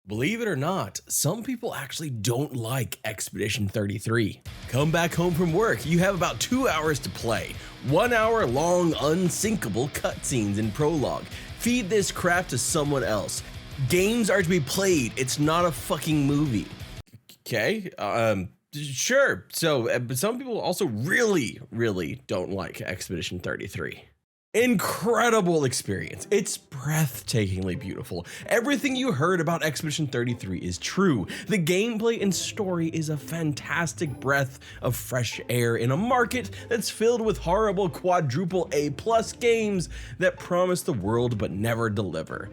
Believe it or not, some people actually don't like Expedition 33. Come back home from work, you have about 2 hours to play. 1 hour long unsinkable cutscenes and prologue. Feed this crap to someone else. Games are to be played, it's not a fucking movie. Okay, sure. So, but some people also really don't like Expedition 33. Incredible experience. It's breathtakingly beautiful. Everything you heard about Expedition 33 is true. The gameplay and story is a fantastic breath of fresh air in a market that's filled with horrible quadruple A+ games that promise the world but never deliver.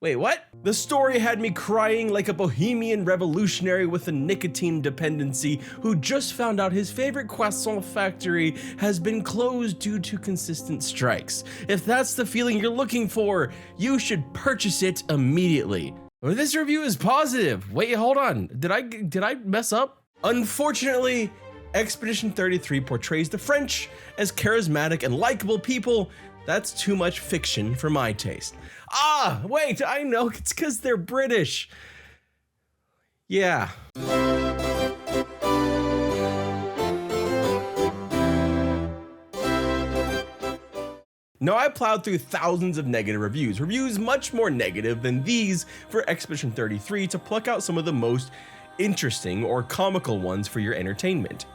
Wait, what? The story had me crying like a bohemian revolutionary with a nicotine dependency who just found out his favorite croissant factory has been closed due to consistent strikes. If that's the feeling you're looking for, you should purchase it immediately. Oh, this review is positive. Wait, hold on. Did I mess up? Unfortunately, Expedition 33 portrays the French as charismatic and likable people. That's too much fiction for my taste. Ah, wait, I know, it's because they're British. Yeah. Now, I plowed through thousands of negative reviews much more negative than these for Expedition 33 to pluck out some of the most interesting or comical ones for your entertainment.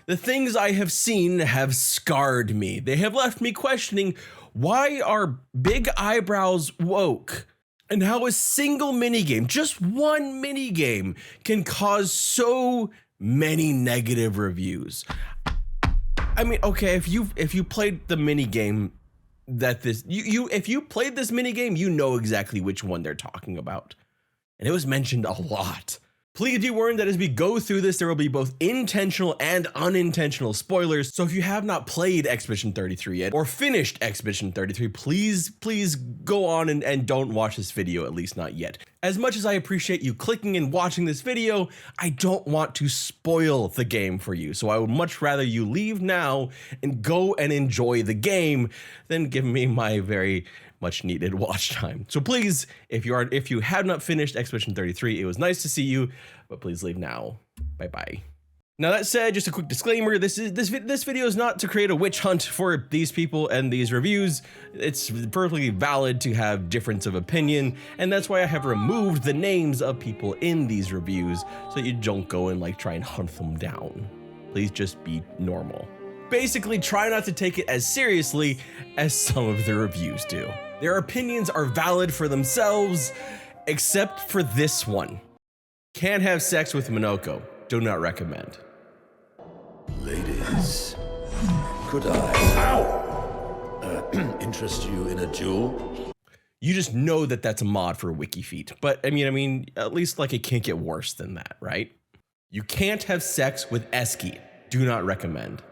The things I have seen have scarred me. They have left me questioning, why are big eyebrows woke? And how a single minigame, just one minigame, can cause so many negative reviews. I mean, okay, if you played the minigame that if you played this minigame, you know exactly which one they're talking about. And it was mentioned a lot. Please be warned that as we go through this, there will be both intentional and unintentional spoilers. So if you have not played Expedition 33 yet or finished Expedition 33, please go on and don't watch this video, at least not yet. As much as I appreciate you clicking and watching this video, I don't want to spoil the game for you. So I would much rather you leave now and go and enjoy the game than give me my very much needed watch time. So please, if you have not finished Expedition 33, it was nice to see you, but please leave now. Bye-bye. Now that said, just a quick disclaimer, this video is not to create a witch hunt for these people and these reviews. It's perfectly valid to have difference of opinion, and that's why I have removed the names of people in these reviews so you don't go and try and hunt them down. Please just be normal. Basically, try not to take it as seriously as some of the reviews do. Their opinions are valid for themselves, except for this one. Can't have sex with Minoko. Do not recommend. Ladies, could I interest you in a duel? You just know that that's a mod for WikiFeet, but I mean, at least it can't get worse than that, right? You can't have sex with Eski. Do not recommend.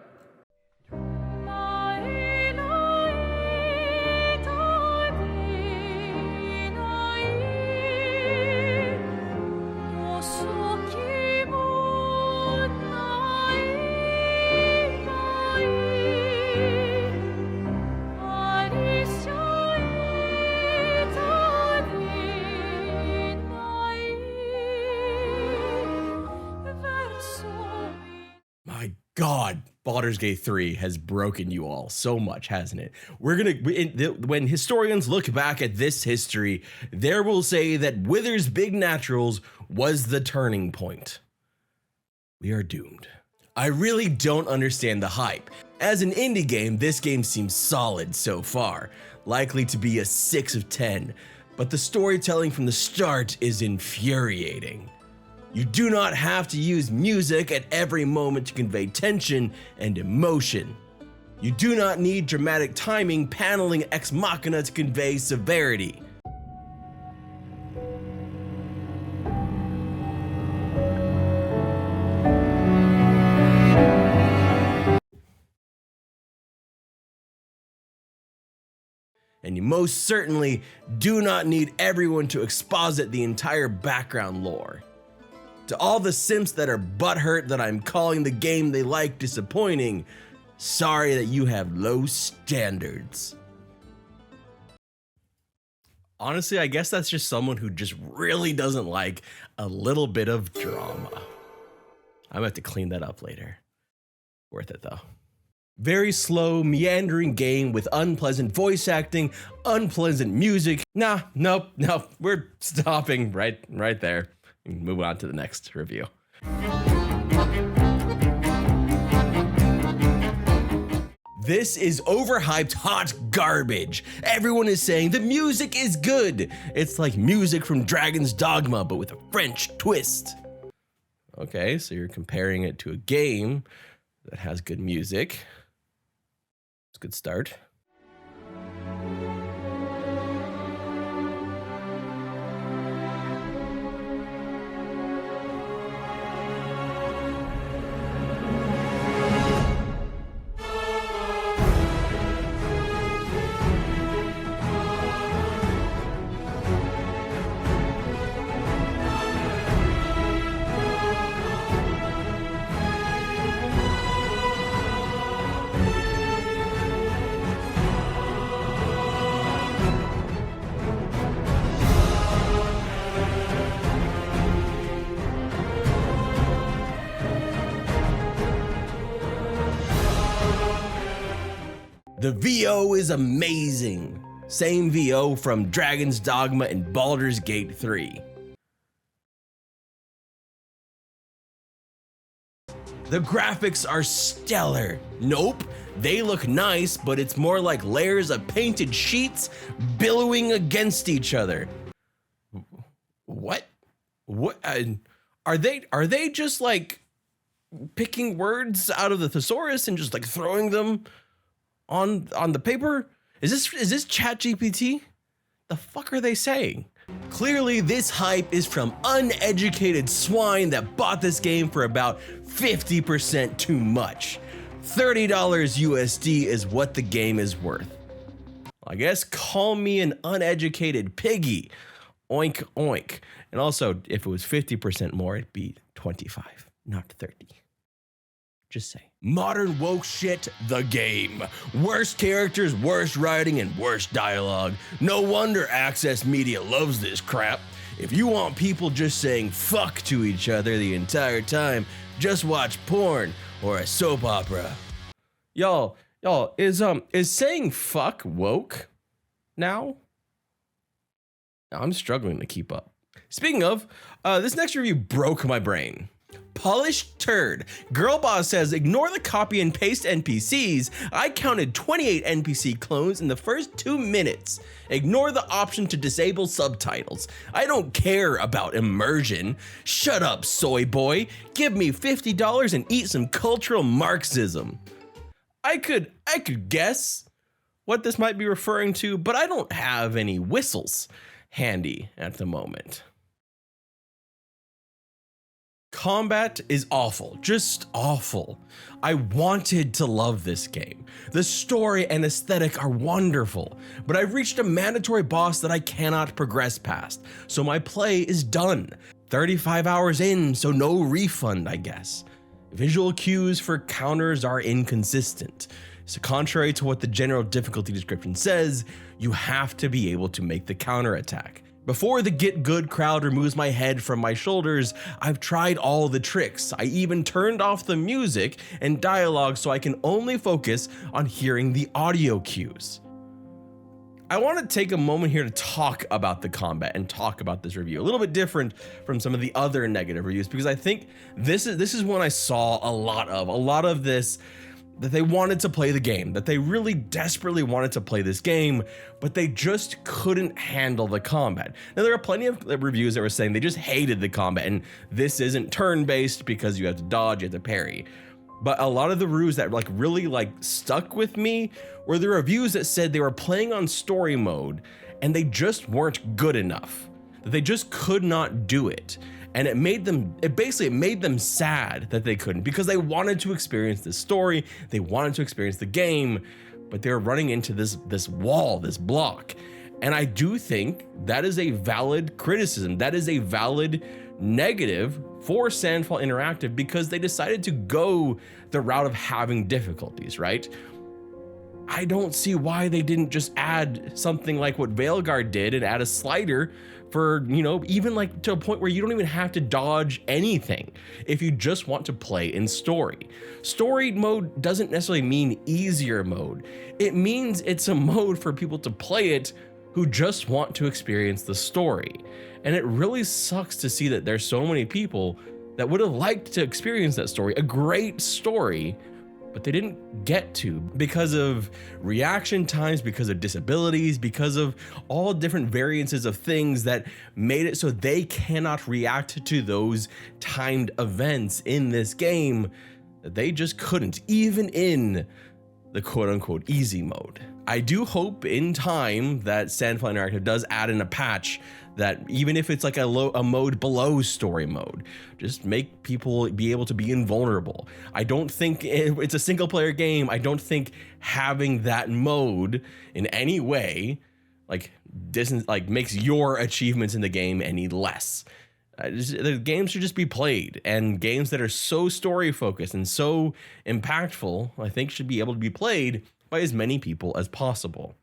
God, Baldur's Gate 3 has broken you all so much, hasn't it? When historians look back at this history, they will say that Wither's Big Naturals was the turning point. We are doomed. I really don't understand the hype. As an indie game, this game seems solid so far, likely to be a 6 of 10, but the storytelling from the start is infuriating. You do not have to use music at every moment to convey tension and emotion. You do not need dramatic timing, paneling ex machina to convey severity. And you most certainly do not need everyone to exposit the entire background lore. To all the simps that are butthurt that I'm calling the game they like disappointing, sorry that you have low standards. Honestly, I guess that's just someone who just really doesn't like a little bit of drama. I'm gonna have to clean that up later. Worth it though. Very slow, meandering game with unpleasant voice acting, unpleasant music. Nope. We're stopping right there and move on to the next review. This is overhyped hot garbage. Everyone is saying the music is good. It's like music from Dragon's Dogma, but with a French twist. Okay, so you're comparing it to a game that has good music. It's a good start. The VO is amazing. Same VO from Dragon's Dogma and Baldur's Gate 3. The graphics are stellar. Nope, they look nice, but it's more like layers of painted sheets billowing against each other. What? Are they just like picking words out of the thesaurus and just like throwing them on the paper? Is this ChatGPT? The fuck are they saying? Clearly this hype is from uneducated swine that bought this game for about 50% too much. $30 USD is what the game is worth. I guess call me an uneducated piggy. Oink oink. And also, if it was 50% more, it'd be 25, not 30. Just say. Modern woke shit, the game. Worst characters, worst writing, and worst dialogue. No wonder Access Media loves this crap. If you want people just saying fuck to each other the entire time, just watch porn or a soap opera. Y'all, is saying fuck woke now? I'm struggling to keep up. Speaking of, this next review broke my brain. Polished turd. Girlboss says, ignore the copy and paste NPCs. I counted 28 NPC clones in the first 2 minutes. Ignore the option to disable subtitles. I don't care about immersion. Shut up, soy boy. Give me $50 and eat some cultural Marxism. I could guess what this might be referring to, but I don't have any whistles handy at the moment. Combat is awful, just awful. I wanted to love this game. The story and aesthetic are wonderful, but I've reached a mandatory boss that I cannot progress past, so my play is done. 35 hours in, so no refund, I guess. Visual cues for counters are inconsistent. So contrary to what the general difficulty description says, you have to be able to make the counter attack. Before the get good crowd removes my head from my shoulders, I've tried all the tricks. I even turned off the music and dialogue so I can only focus on hearing the audio cues. I want to take a moment here to talk about the combat and talk about this review. A little bit different from some of the other negative reviews, because I think this is one I saw a lot of this, that they wanted to play the game, that they really desperately wanted to play this game, but they just couldn't handle the combat. Now, there are plenty of reviews that were saying they just hated the combat, and this isn't turn-based because you have to dodge, you have to parry. But a lot of the reviews that really stuck with me were the reviews that said they were playing on story mode and they just weren't good enough, that they just could not do it. And it basically made them sad that they couldn't, because they wanted to experience this story, they wanted to experience the game, but they were running into this wall, this block. And I do think that is a valid criticism. That is a valid negative for Sandfall Interactive, because they decided to go the route of having difficulties, right? I don't see why they didn't just add something like what Veilguard did and add a slider for, even like to a point where you don't even have to dodge anything if you just want to play in story. Story mode doesn't necessarily mean easier mode. It means it's a mode for people to play it who just want to experience the story. And it really sucks to see that there's so many people that would have liked to experience that story, a great story, but they didn't get to because of reaction times, because of disabilities, because of all different variances of things that made it so they cannot react to those timed events in this game. They just couldn't, even in the quote unquote easy mode. I do hope in time that Sandfly Interactive does add in a patch that even if it's like a mode below story mode, just make people be able to be invulnerable. I don't think it's a single player game. I don't think having that mode in any way makes your achievements in the game any less. The games should just be played, and games that are so story focused and so impactful, I think should be able to be played by as many people as possible.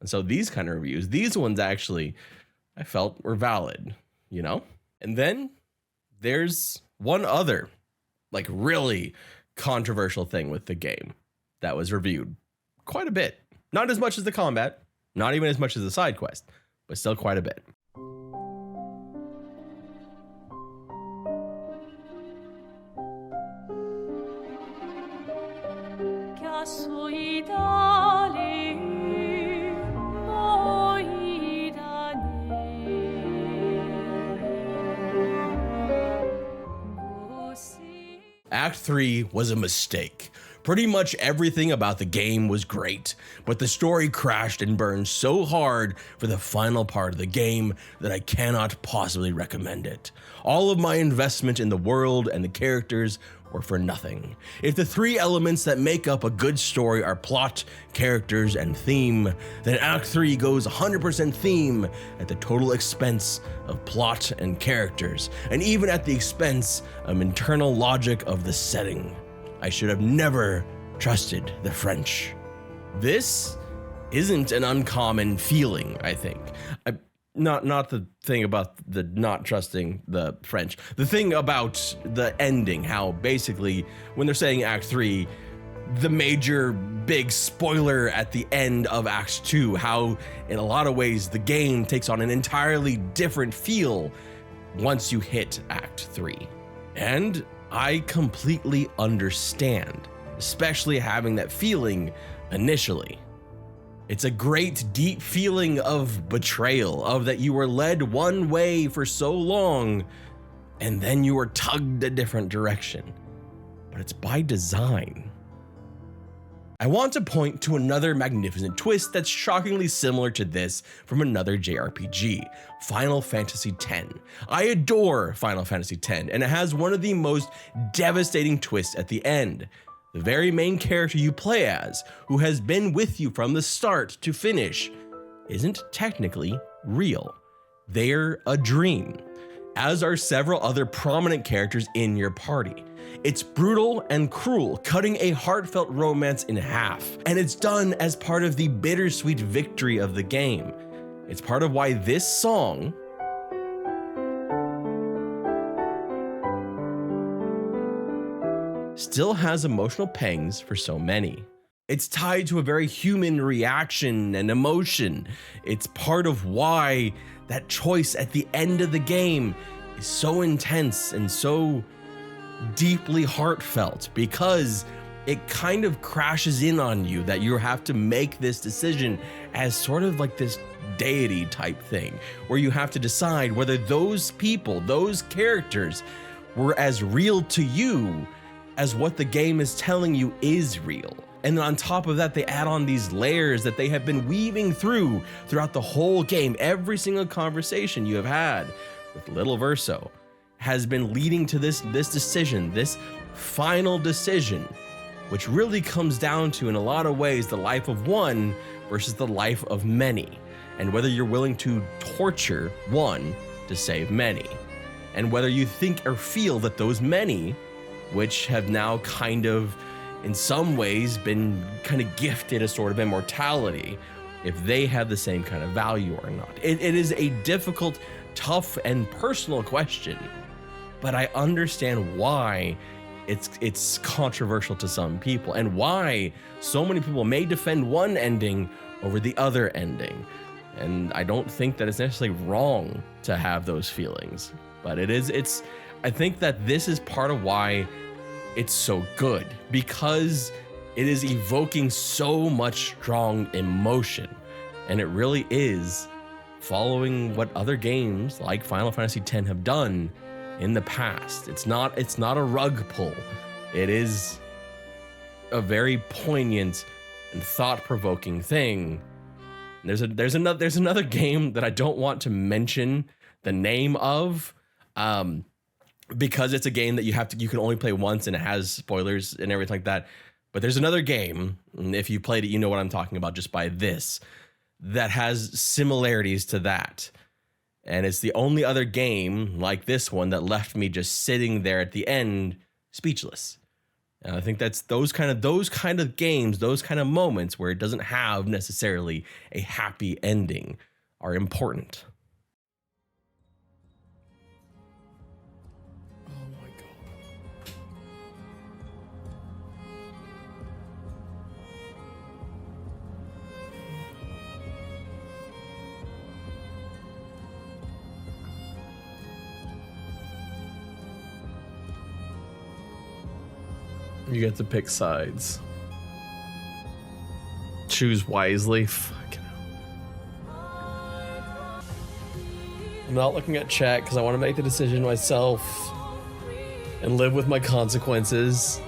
And so these kind of reviews, these ones actually I felt were valid, And then there's one other really controversial thing with the game that was reviewed quite a bit. Not as much as the combat, not even as much as the side quest, but still quite a bit. Act 3 was a mistake. Pretty much everything about the game was great, but the story crashed and burned so hard for the final part of the game that I cannot possibly recommend it. All of my investment in the world and the characters were for nothing. If the three elements that make up a good story are plot, characters, and theme, then Act 3 goes 100% theme at the total expense of plot and characters, and even at the expense of internal logic of the setting. I should have never trusted the French. This isn't an uncommon feeling, I think. Not the thing about the not trusting the French. The thing about the ending, how basically when they're saying Act 3, the major big spoiler at the end of Act 2, how in a lot of ways the game takes on an entirely different feel once you hit Act 3. And I completely understand, especially having that feeling initially. It's a great deep feeling of betrayal, of that you were led one way for so long and then you were tugged a different direction. But it's by design. I want to point to another magnificent twist that's shockingly similar to this from another JRPG, Final Fantasy X. I adore Final Fantasy X, and it has one of the most devastating twists at the end. The very main character you play as, who has been with you from the start to finish, isn't technically real. They're a dream, as are several other prominent characters in your party. It's brutal and cruel, cutting a heartfelt romance in half, and it's done as part of the bittersweet victory of the game. It's part of why this song still has emotional pangs for so many. It's tied to a very human reaction and emotion. It's part of why that choice at the end of the game is so intense and so deeply heartfelt, because it kind of crashes in on you that you have to make this decision as sort of like this deity type thing, where you have to decide whether those people, those characters, were as real to you as what the game is telling you is real. And then on top of that, they add on these layers that they have been weaving throughout the whole game. Every single conversation you have had with Little Verso has been leading to this decision, this final decision, which really comes down to, in a lot of ways, the life of one versus the life of many, and whether you're willing to torture one to save many, and whether you think or feel that those many, which have now kind of in some ways been kind of gifted a sort of immortality, if they have the same kind of value or not. It is a difficult, tough, and personal question, but I understand why it's controversial to some people and why so many people may defend one ending over the other ending. And I don't think that it's necessarily wrong to have those feelings, but I think that this is part of why it's so good, because it is evoking so much strong emotion, and it really is following what other games like Final Fantasy X have done in the past. It's not a rug pull. It is a very poignant and thought-provoking thing. There's another game that I don't want to mention the name of, because it's a game that you can only play once and it has spoilers and everything like that. But there's another game, and if you played it, you know what I'm talking about just by this, that has similarities to that. And it's the only other game like this one that left me just sitting there at the end, speechless. And I think that's those kind of games, those kind of moments where it doesn't have necessarily a happy ending are important. Oh my God. You get to pick sides. Choose wisely. Fucking hell. I'm not looking at chat because I want to make the decision myself and live with my consequences.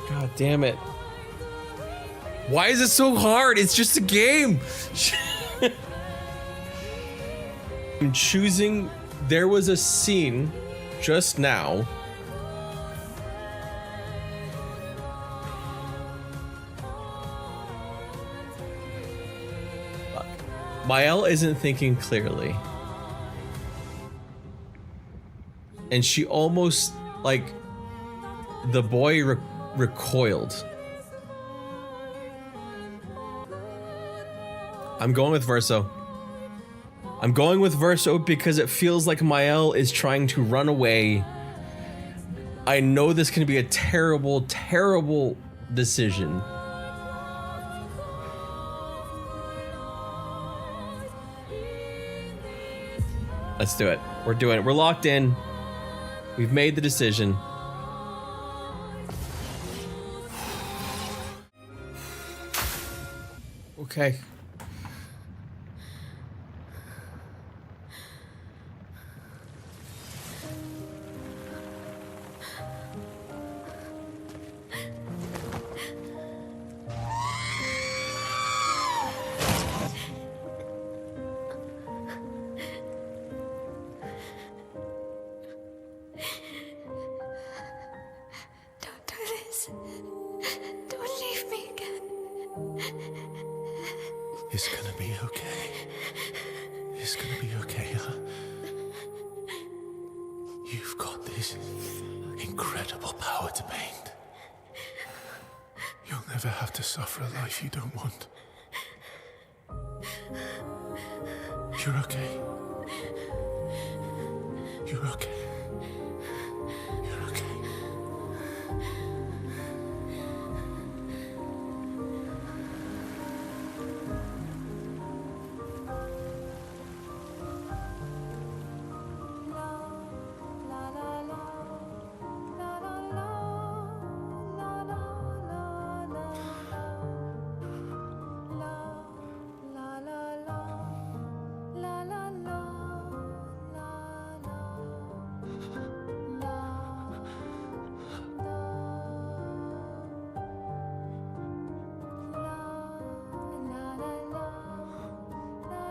God damn it. Why is it so hard? It's just a game. I'm choosing. There was a scene just now. Mael isn't thinking clearly. And she almost, like, the boy recoiled. I'm going with Verso. I'm going with Verso because it feels like Mael is trying to run away. I know this can be a terrible, terrible decision. Let's do it. We're doing it. We're locked in. We've made the decision. Okay. Don't do this. Don't leave me again. It's gonna be okay. It's gonna be okay, huh? You've got this incredible power to paint. You'll never have to suffer a life you don't want. You're okay. You're okay. You're okay.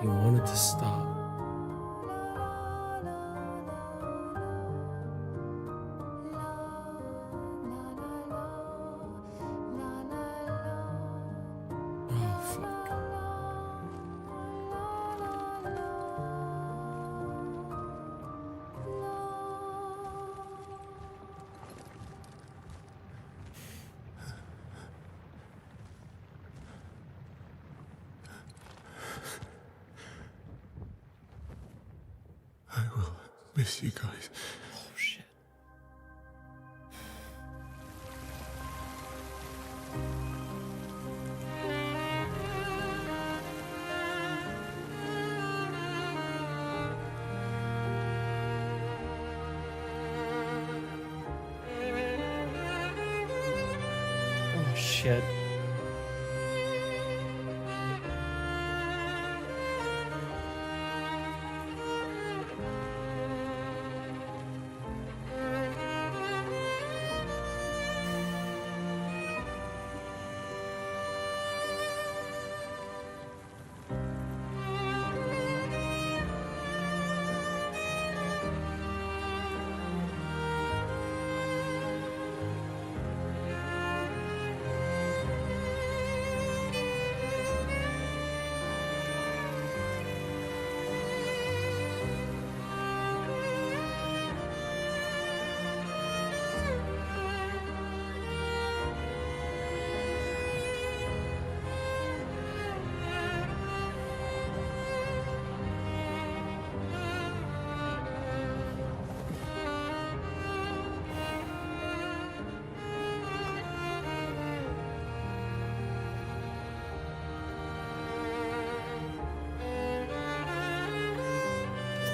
He wanted to stop. I will miss you guys. Oh shit. Oh shit.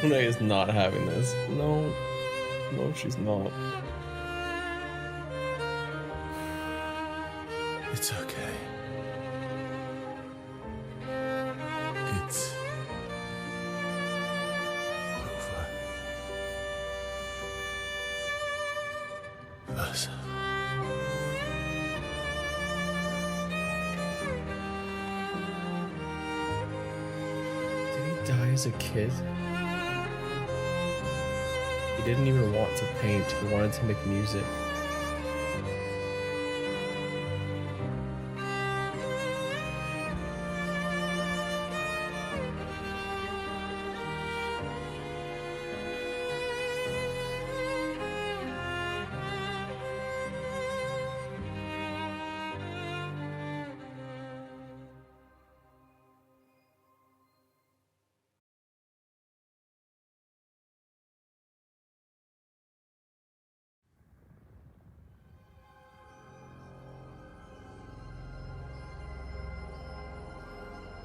Luna is not having this. No. No, she's not. It's okay. It's over. Us. Did he die as a kid? He didn't even want to paint, he wanted to make music.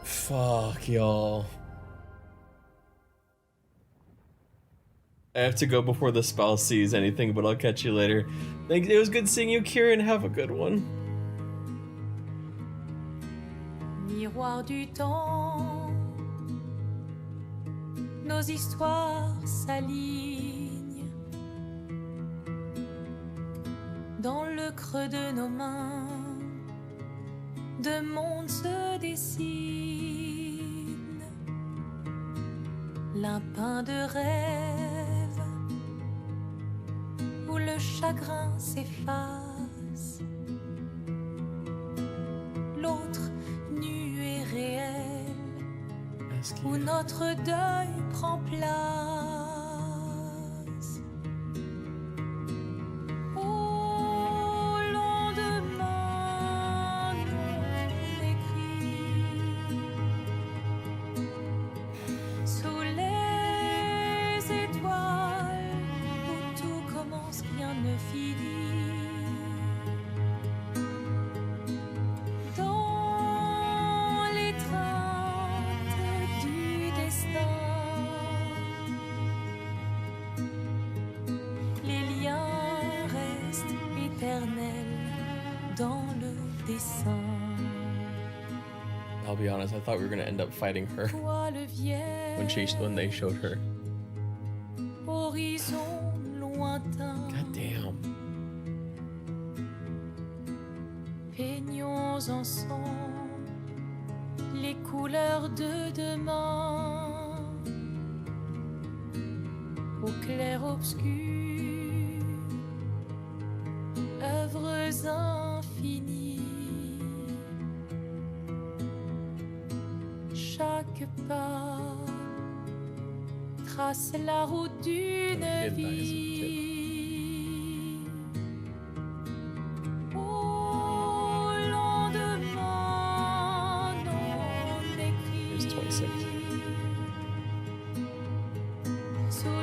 Fuck, y'all. I have to go before the spouse sees anything, but I'll catch you later. Thanks. It was good seeing you, Kieran. Have a good one. Miroir du temps, nos histoires s'alignent dans le creux de nos mains. Deux mondes se dessinent, l'un peint de rêve où le chagrin s'efface, l'autre nu et réel où notre deuil prend place. I'll be honest, I thought we were gonna end up fighting her when they showed her. God damn. Peignons ensemble les couleurs de demain, au clair obscur, œuvres infinies. Chaque pas trace la route d'une vie. Au lendemain non écrit, He's 26. sous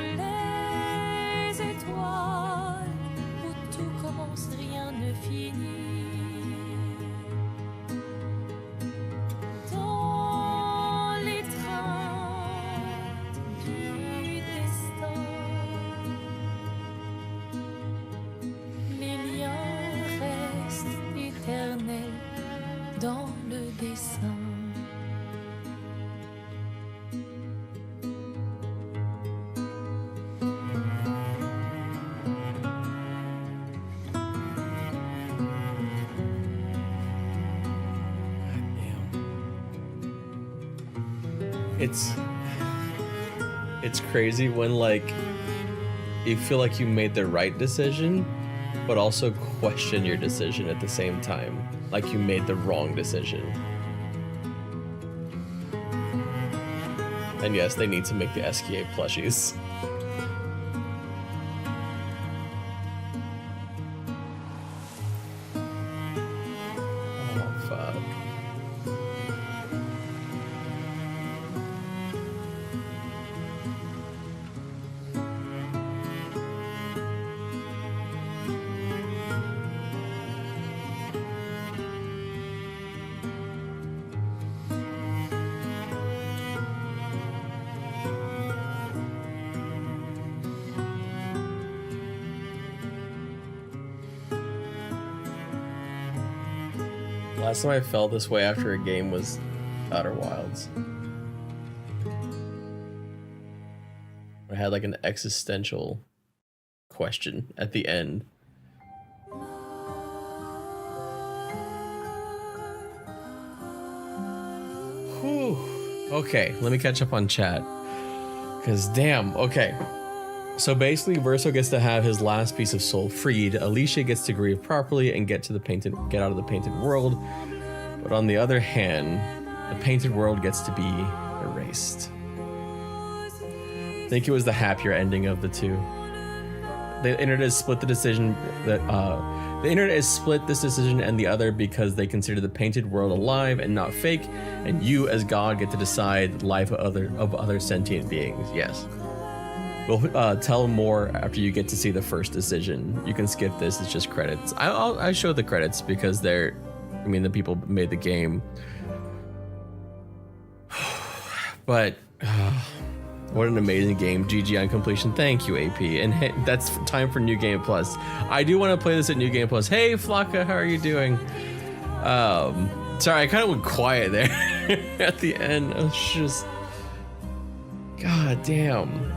It's crazy when like you feel like you made the right decision, but also question your decision at the same time, like you made the wrong decision. And yes, they need to make the SKA plushies. Oh, fuck. Last time I felt this way after a game was Outer Wilds. I had like an existential question at the end. Whew. Okay, let me catch up on chat. Cause damn, okay. So basically, Verso gets to have his last piece of soul freed. Alicia gets to grieve properly and get out of the painted world. But on the other hand, the painted world gets to be erased. I think it was the happier ending of the two. The internet has split the decision that the internet has split this decision and the other because they consider the painted world alive and not fake, and you as God get to decide the life of other sentient beings. Yes. We'll tell more after you get to see the first decision. You can skip this, it's just credits. I show the credits because the people made the game. But what an amazing game. GG on completion. Thank you, AP. And hey, that's time for New Game Plus. I do want to play this at New Game Plus. Hey, Flocka, how are you doing? Sorry, I kind of went quiet there at the end. I was just... God damn.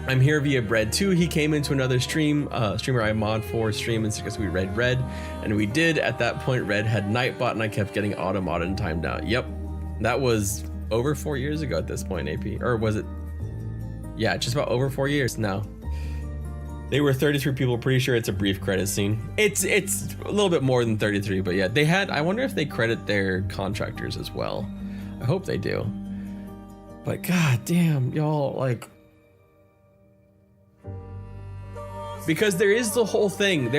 I'm here via Bread 2. He came into another streamer I mod for stream and suggested we read Red, and we did. At that point, Red had Nightbot, and I kept getting auto-modded and timed out. Yep, that was over 4 years ago at this point, AP. Or was it? Yeah, just about over 4 years now. They were 33 people. Pretty sure it's a brief credit scene. It's a little bit more than 33, but yeah, they had. I wonder if they credit their contractors as well. I hope they do. But god damn, y'all, like, because there is the whole thing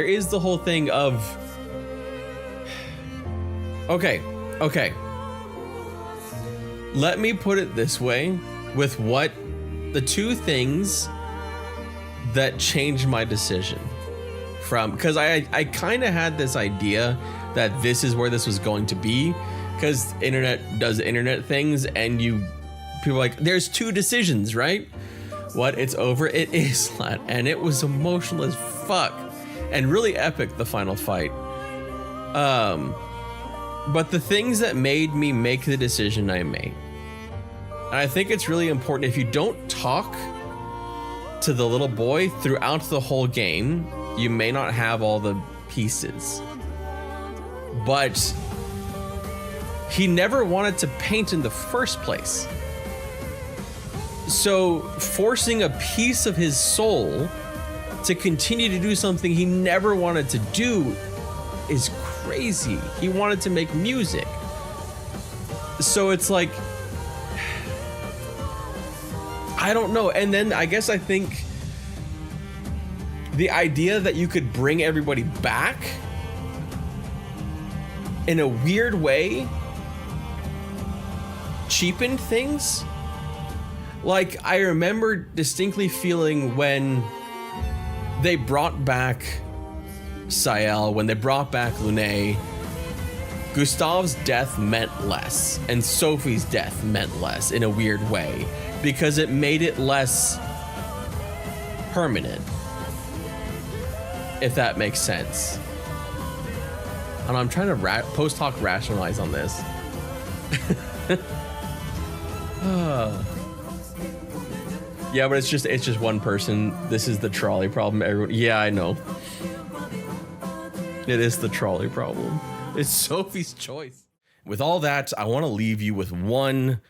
of, okay, let me put it this way, with what the two things that changed my decision from, because I kind of had this idea that this is where this was going to be, because internet does internet things, and people are like, there's two decisions, right? What? It's over? It is, Slat. And it was emotional as fuck. And really epic, the final fight. But the things that made me make the decision I made. And I think it's really important, if you don't talk to the little boy throughout the whole game, you may not have all the pieces. But he never wanted to paint in the first place. So forcing a piece of his soul to continue to do something he never wanted to do is crazy. He wanted to make music. So it's like, I don't know. And then I think the idea that you could bring everybody back in a weird way cheapened things. Like, I remember distinctly feeling when they brought back Sael, when they brought back Lune, Gustav's death meant less, and Sophie's death meant less in a weird way, because it made it less permanent, if that makes sense. And I'm trying to post-hoc rationalize on this. Yeah, but it's just one person. This is the trolley problem. Everyone, yeah, I know. It is the trolley problem. It's Sophie's choice. with all that, I want to leave you with one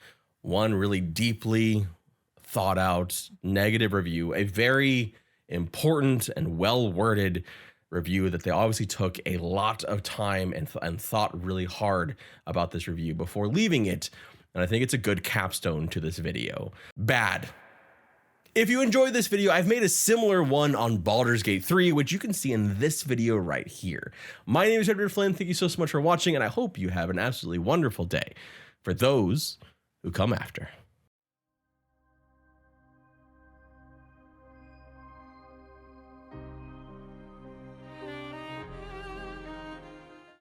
really deeply thought out negative review, a very important and well worded review that they obviously took a lot of time and thought really hard about this review before leaving it. And I think it's a good capstone to this video. Bad. If you enjoyed this video, I've made a similar one on Baldur's Gate 3, which you can see in this video right here. My name is Edward Flynn. Thank you so much for watching, and I hope you have an absolutely wonderful day for those who come after.